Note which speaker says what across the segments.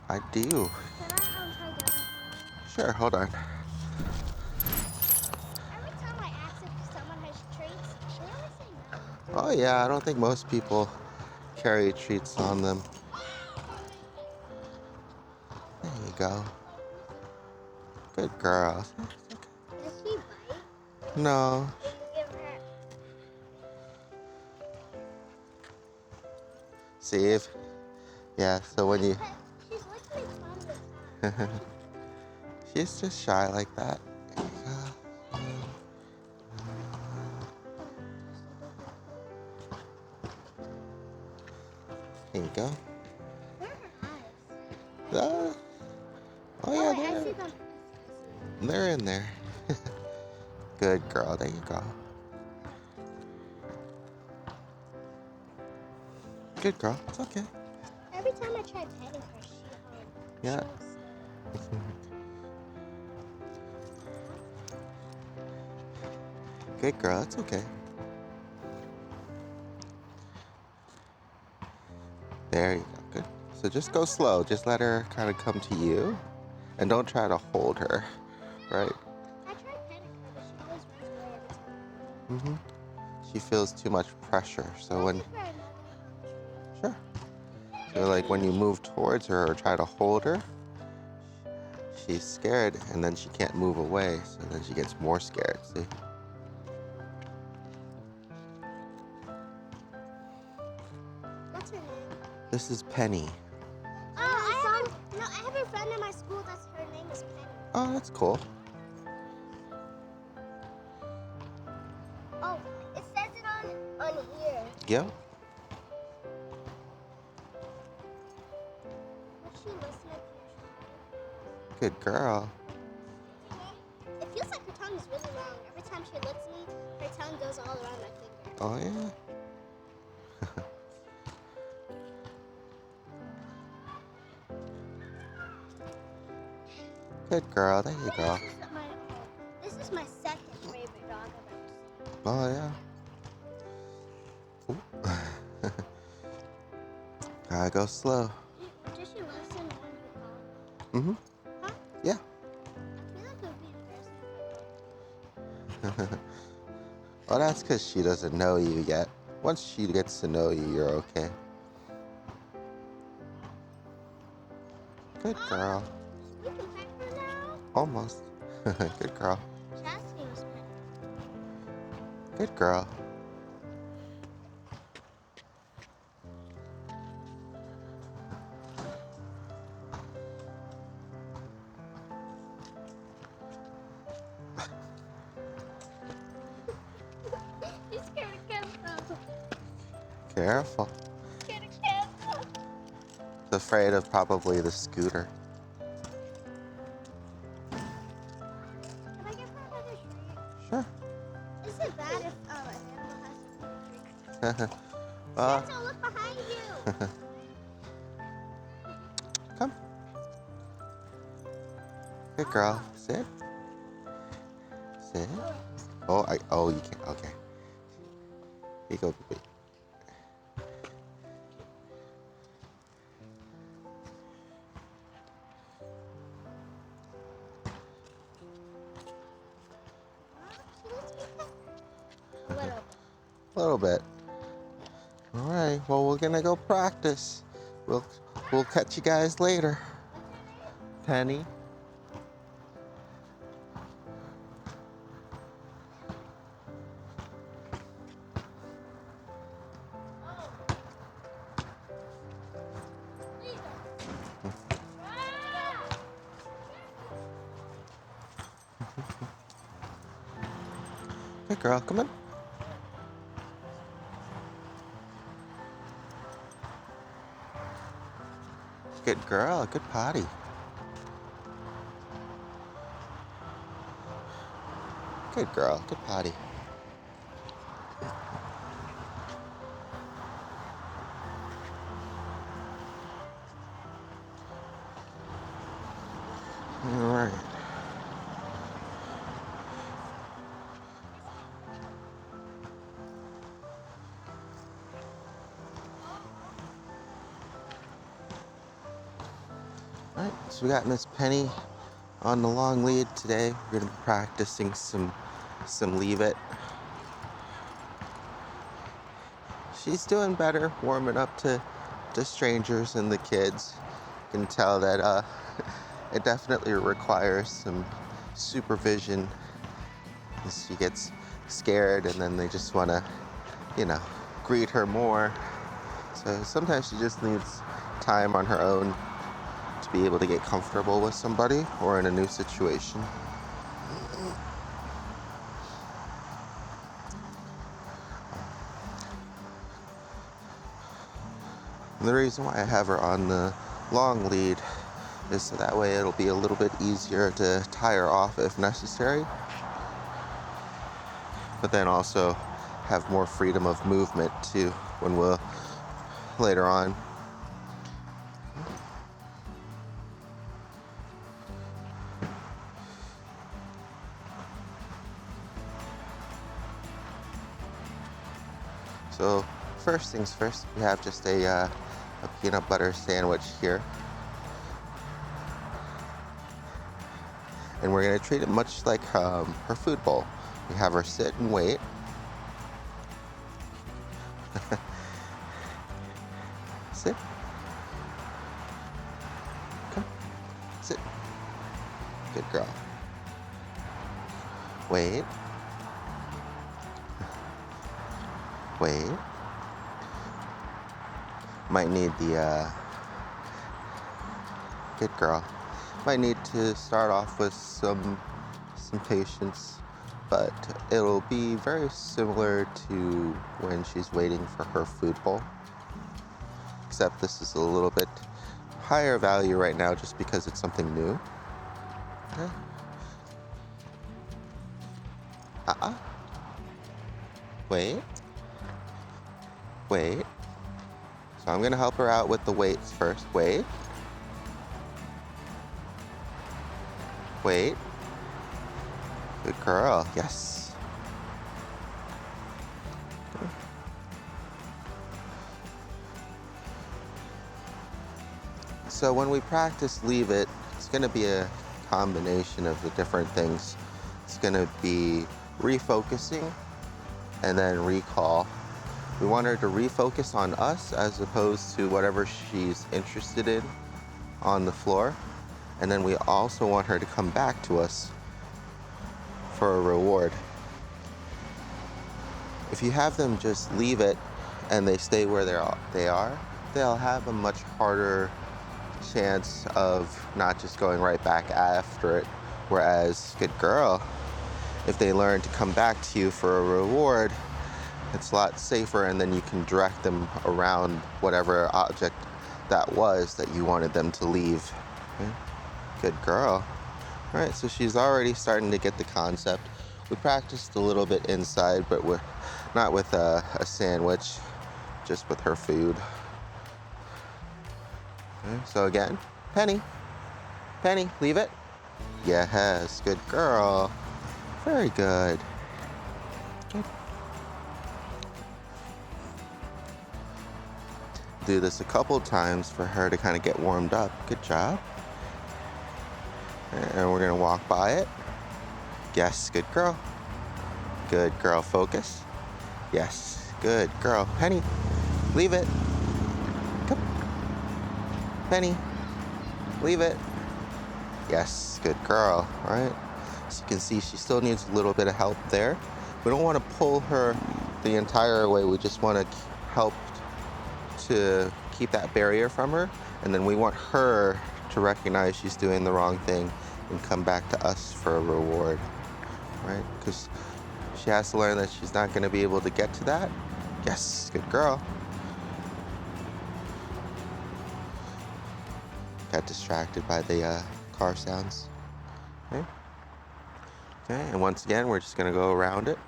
Speaker 1: I do.
Speaker 2: Can I try the other one?
Speaker 1: Sure, hold on.
Speaker 2: Every time I ask if someone has treats, they always say no.
Speaker 1: Oh yeah, I don't think most people carry treats on them. There you go. Good girl.
Speaker 2: Does she bite?
Speaker 1: No.
Speaker 2: Or you give her?
Speaker 1: See if, yeah, so when you,
Speaker 2: She's licking me from the time.
Speaker 1: she's just shy like that. There you go. There you go.
Speaker 2: Where are her eyes?
Speaker 1: Uh, oh
Speaker 2: Oh
Speaker 1: yeah,
Speaker 2: wait, I see them.
Speaker 1: they're in there. Good girl. There you go. Good girl. It's okay.
Speaker 2: Every time I try petting her,
Speaker 1: Yeah.
Speaker 2: she won't stay.
Speaker 1: Good girl. It's okay. There you go. Good. So just go slow. Just let her kind of come to you, and don't try to hold her. Right?
Speaker 2: I try petting her, but she always runs away every time.
Speaker 1: She feels too much pressure. So
Speaker 2: Can I
Speaker 1: when,
Speaker 2: give her another
Speaker 1: sure. So like when you move towards her or try to hold her, she's scared and then she can't move away. So then she gets more scared. See?
Speaker 2: What's her name?
Speaker 1: This is Penny.
Speaker 2: I have a friend in my school that's her name is Penny.
Speaker 1: Oh, that's cool.
Speaker 2: Oh, it says it on here.
Speaker 1: Yep.
Speaker 2: Would she listen if you
Speaker 1: Good girl.
Speaker 2: try? It feels like her tongue is really long. Every time she licks me, her tongue goes all around my finger.
Speaker 1: Oh yeah. Good girl. There you go.
Speaker 2: This is my second favorite dog I've ever seen.
Speaker 1: Oh yeah. Ooh. Gotta go slow.
Speaker 2: Does she listen when we call?
Speaker 1: Mm-hmm.
Speaker 2: Huh?
Speaker 1: Yeah.
Speaker 2: I feel like it would be embarrassing if I called.
Speaker 1: Well, that's because she doesn't know you yet. Once she gets to know you, you're okay. Good girl.
Speaker 2: We can pet her now?
Speaker 1: Almost. Good girl.
Speaker 2: Chastity was pet.
Speaker 1: Good girl.
Speaker 2: She's scared of cats.
Speaker 1: Careful.
Speaker 2: Scared of cats.
Speaker 1: She's afraid of probably the scooter.
Speaker 2: Can I give her another treat?
Speaker 1: Sure.
Speaker 2: Is it bad if an animal has to eat a treat?
Speaker 1: Well,
Speaker 2: Santa, look behind you.
Speaker 1: come. Good girl. Sit. Sit. Oh, you can't. Okay. Here you go, baby. A little bit. All right. Well, we're gonna go practice. We'll catch you guys later. Penny. Good girl. Come on. Good girl. Good potty. Good girl. Good potty. All right. All right, so we got Miss Penny on the long lead today. We're gonna be practicing some leave it. She's doing better, warming up to strangers and the kids. You can tell that it definitely requires some supervision. She gets scared and then they just want to, greet her more. So sometimes she just needs time on her own to be able to get comfortable with somebody or in a new situation. And the reason why I have her on the long lead is so that way it'll be a little bit easier to tie her off if necessary, but then also have more freedom of movement too when we'll later on. So first things first, we have just a peanut butter sandwich here. And we're gonna treat it much like her food bowl. We have her sit and wait. Sit. Come. Sit. Good girl. Wait. Wait. Might need the good girl. Might need to start off with some patience, but it'll be very similar to when she's waiting for her food bowl, except this is a little bit higher value right now just because it's something new. Okay. Wait. Wait. So I'm gonna help her out with the weights first. Wait. Wait. Good girl. Yes. So when we practice leave it, it's going to be a combination of the different things. It's going to be refocusing and then recall. We want her to refocus on us as opposed to whatever she's interested in on the floor. And then we also want her to come back to us for a reward. If you have them just leave it and they stay where they are, they'll have a much harder chance of not just going right back after it. Whereas, good girl, if they learn to come back to you for a reward, it's a lot safer, and then you can direct them around whatever object that was that you wanted them to leave. Okay? Good girl. All right, so she's already starting to get the concept. We practiced a little bit inside, but not with a sandwich, just with her food. Okay, so again, Penny, leave it. Yes, good girl. Very good. Okay. Do this a couple times for her to kind of get warmed up. Good job. And we're gonna walk by it. Yes, good girl. Good girl, focus. Yes, good girl. Penny, leave it. Come. Penny, leave it. Yes, good girl, all right? So you can see she still needs a little bit of help there. We don't want to pull her the entire way. We just want to help to keep that barrier from her. And then we want her to recognize she's doing the wrong thing and come back to us for a reward, right? Because she has to learn that she's not going to be able to get to that. Yes, good girl. Got distracted by the car sounds. Okay. Okay, and once again, we're just going to go around it.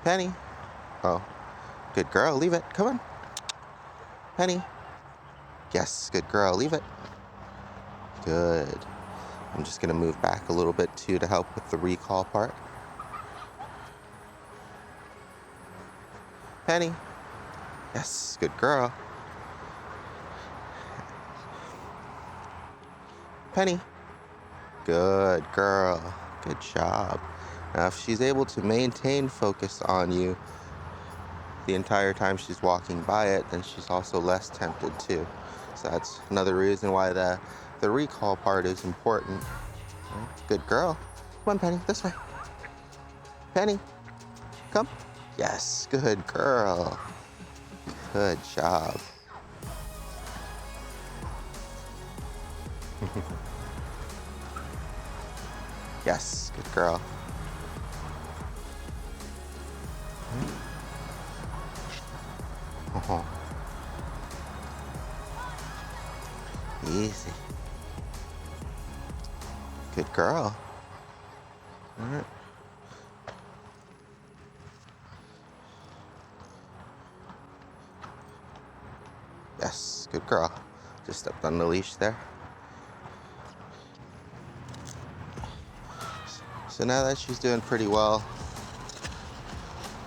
Speaker 1: Penny. Oh, good girl. Leave it. Come on. Penny. Yes, good girl. Leave it. Good. I'm just going to move back a little bit too to help with the recall part. Penny. Yes, good girl. Penny. Good girl. Good job. Now, if she's able to maintain focus on you the entire time she's walking by it, then she's also less tempted too. So that's another reason why the recall part is important. Right? Good girl. Come on, Penny, this way. Penny, come. Yes, good girl. Good job. Yes, good girl. Oh. Easy. Good girl. All right. Yes, good girl. Just stepped on the leash there. So now that she's doing pretty well,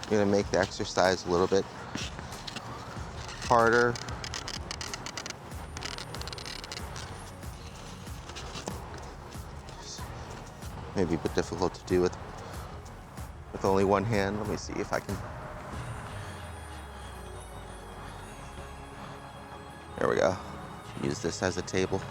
Speaker 1: I'm gonna make the exercise a little bit harder. Maybe a bit difficult to do with only one hand. Let me see if I can. There we go. Use this as a table.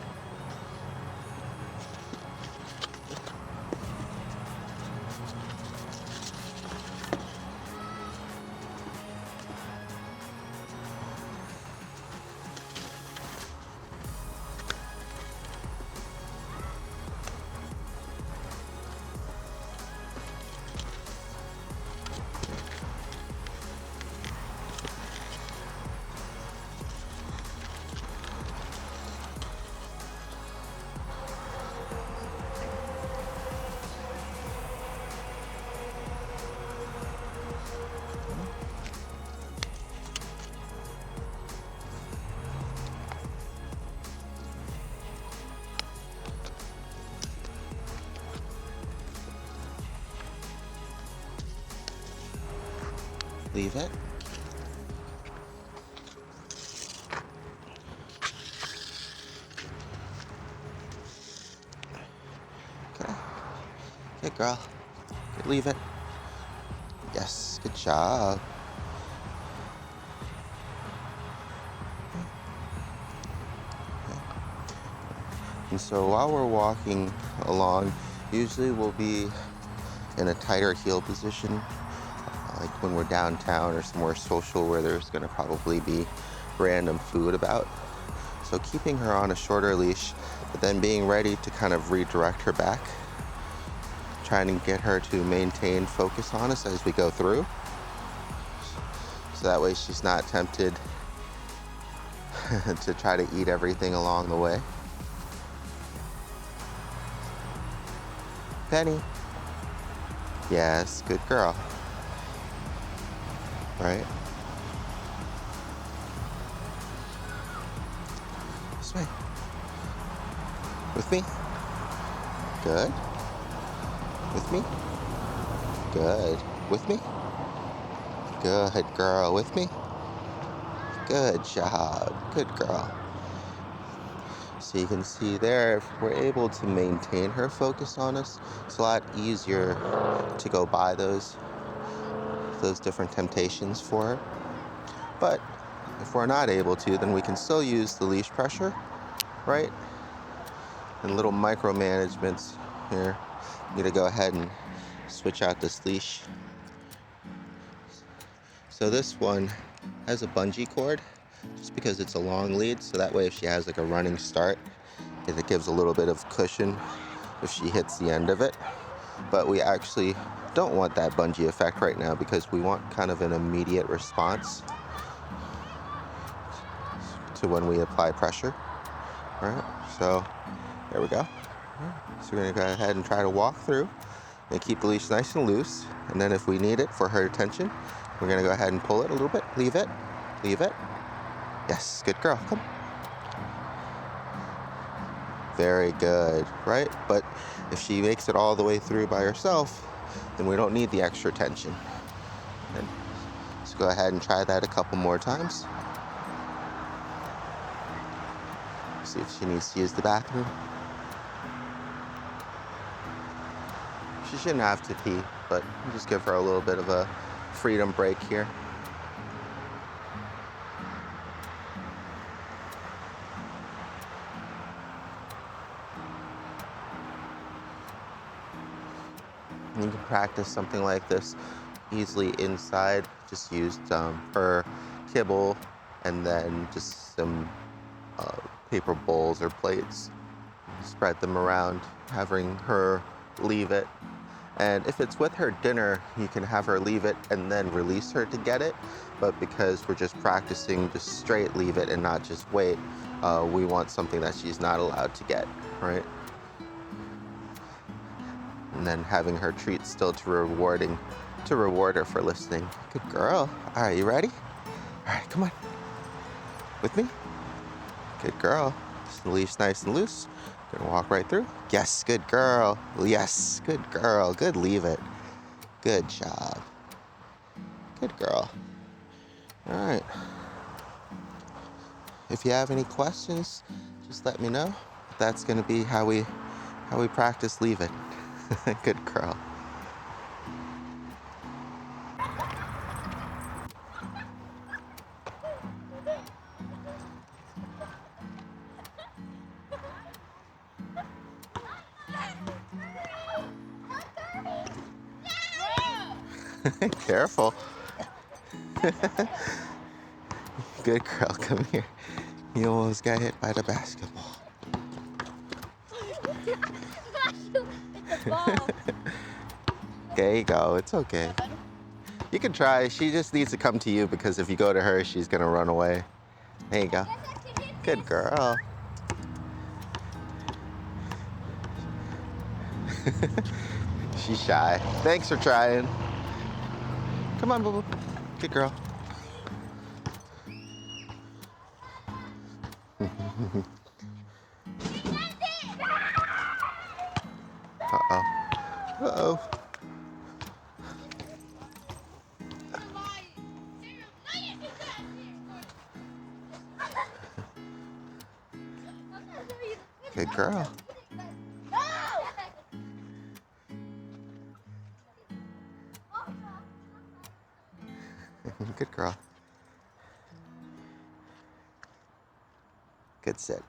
Speaker 1: Leave it. Okay. Good girl. Good, leave it. Yes, good job. And so while we're walking along, usually we'll be in a tighter heel position, like when we're downtown or somewhere social where there's gonna probably be random food about. So keeping her on a shorter leash, but then being ready to kind of redirect her back, trying to get her to maintain focus on us as we go through. So that way she's not tempted to try to eat everything along the way. Penny. Yes, good girl. Right? This way. With me? Good. With me? Good. With me? Good girl. With me? Good job. Good girl. So you can see there, if we're able to maintain her focus on us, it's a lot easier to go by those different temptations for her. But if we're not able to, then we can still use the leash pressure, right? And little micromanagements here. I'm gonna go ahead and switch out this leash. So this one has a bungee cord, just because it's a long lead, so that way if she has like a running start, it gives a little bit of cushion if she hits the end of it. But we actually don't want that bungee effect right now because we want kind of an immediate response to when we apply pressure. All right, so there we go. So we're gonna go ahead and try to walk through and keep the leash nice and loose. And then if we need it for her attention, we're gonna go ahead and pull it a little bit. Leave it, leave it. Yes, good girl, come. Very good, right? But if she makes it all the way through by herself, then we don't need the extra tension. And so go ahead and try that a couple more times. See if she needs to use the bathroom. She shouldn't have to pee, but just give her a little bit of a freedom break here. You can practice something like this easily inside. Just use her kibble and then just some paper bowls or plates. Spread them around, having her leave it. And if it's with her dinner, you can have her leave it and then release her to get it. But because we're just practicing just straight leave it and not just wait, we want something that she's not allowed to get, right? And then having her treat still to reward her for listening. Good girl. All right, you ready? All right, come on. With me? Good girl. Just the leash nice and loose. Gonna walk right through. Yes, good girl. Yes, good girl. Good, leave it. Good job. Good girl. All right. If you have any questions, just let me know. That's gonna be how we practice leave it. Good girl. Careful. Good girl, come here. You almost got hit by the basketball. There you go, it's okay. You can try, she just needs to come to you because if you go to her, she's gonna run away. There you go. Good girl. She's shy. Thanks for trying. Come on, Boo Boo. Good girl. Uh-oh. Uh-oh. Good girl. Good girl. Good sit.